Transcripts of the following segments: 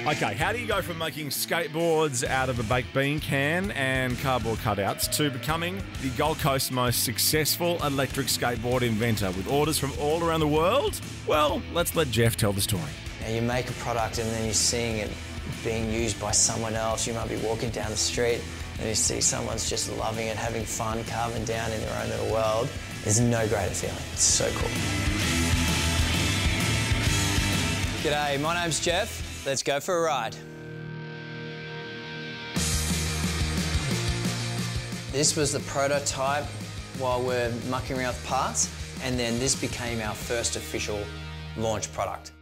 Okay, how do you go from making skateboards out of a baked bean can and cardboard cutouts to becoming the Gold Coast's most successful electric skateboard inventor with orders from all around the world? Well, let's let Jeff tell the story. You make a product and then you're seeing it being used by someone else. You might be walking down the street and you see someone's just loving it, having fun, carving down in their own little world. There's no greater feeling. It's so cool. G'day, my name's Jeff. Let's go for a ride. This was the prototype while we're mucking around with parts, and then this became our first official launch product.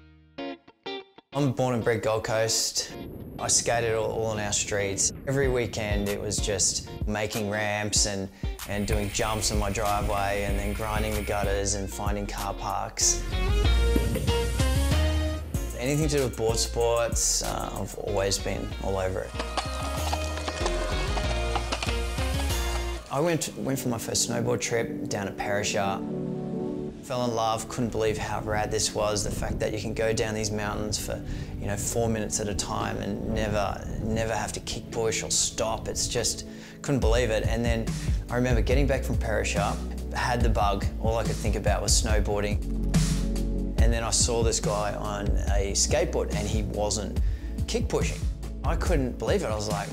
I'm born and bred Gold Coast. I skated all on our streets. Every weekend it was just making ramps and doing jumps in my driveway and then grinding the gutters and finding car parks. Anything to do with board sports, I've always been all over it. I went for my first snowboard trip down at Perisher. Fell in love, couldn't believe how rad this was, the fact that you can go down these mountains for 4 minutes at a time and never have to kick push or stop. It's just, couldn't believe it. And then I remember getting back from Perisher, had the bug, all I could think about was snowboarding. And then I saw this guy on a skateboard and he wasn't kick pushing. I couldn't believe it. I was like,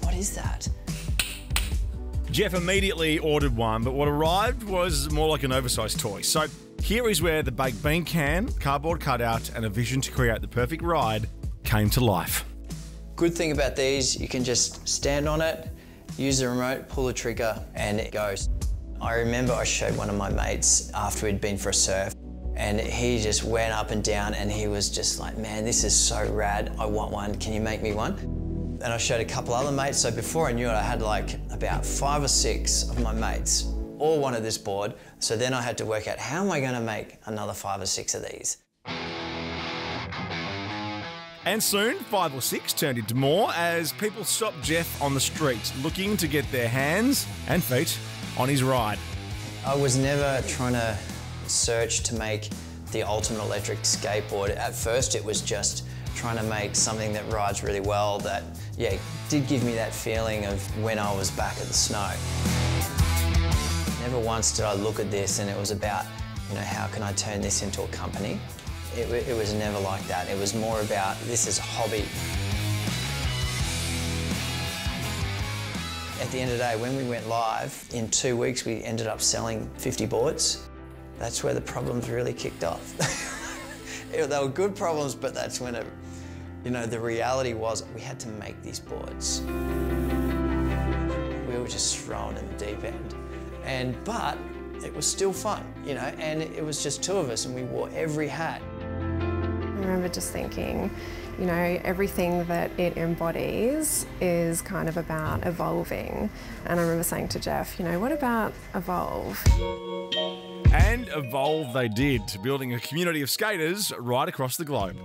what is that? Jeff immediately ordered one, but what arrived was more like an oversized toy. So here is where the baked bean can, cardboard cutout, and a vision to create the perfect ride came to life. Good thing about these, you can just stand on it, use the remote, pull the trigger, and it goes. I remember I showed one of my mates after we'd been for a surf, and he just went up and down and he was just like, man, this is so rad, I want one, can you make me one? And I showed a couple other mates, so before I knew it, I had like about 5 or 6 of my mates all wanted this board. So then I had to work out, how am I gonna make another 5 or 6 of these? And soon, 5 or 6 turned into more as people stopped Jeff on the street looking to get their hands and feet on his ride. I was never trying to search to make the ultimate electric skateboard. At first it was just trying to make something that rides really well that, yeah, did give me that feeling of when I was back at the snow. Never once did I look at this and it was about, how can I turn this into a company? It was never like that. It was more about, this is a hobby. At the end of the day, when we went live, in 2 weeks we ended up selling 50 boards. That's where the problems really kicked off. They were good problems, but that's when the reality was we had to make these boards. We were just thrown in the deep end. But it was still fun, and it was just 2 of us and we wore every hat. I remember just thinking, everything that it embodies is kind of about evolving. And I remember saying to Jeff, what about evolve? And evolve they did, building a community of skaters right across the globe.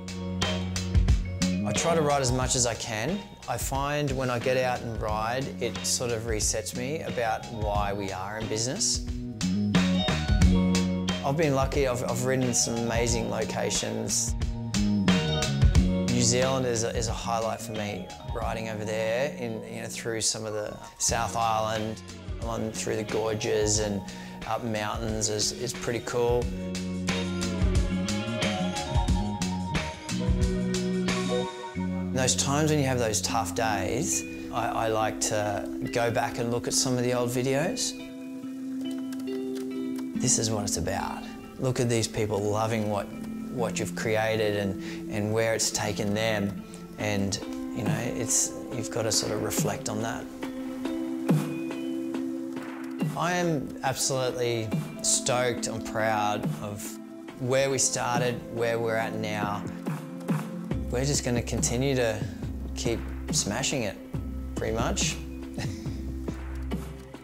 I try to ride as much as I can. I find when I get out and ride, it sort of resets me about why we are in business. I've been lucky, I've ridden some amazing locations. New Zealand is a highlight for me, riding over there through some of the South Island, on through the gorges and up mountains is pretty cool. Those times when you have those tough days, I like to go back and look at some of the old videos. This is what it's about. Look at these people loving what you've created and where it's taken them, and you've got to sort of reflect on that. I am absolutely stoked and proud of where we started, where we're at now. We're just going to continue to keep smashing it, pretty much.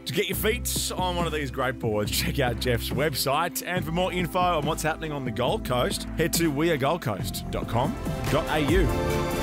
To get your feet on one of these great boards, check out Jeff's website. And for more info on what's happening on the Gold Coast, head to wearegoldcoast.com.au.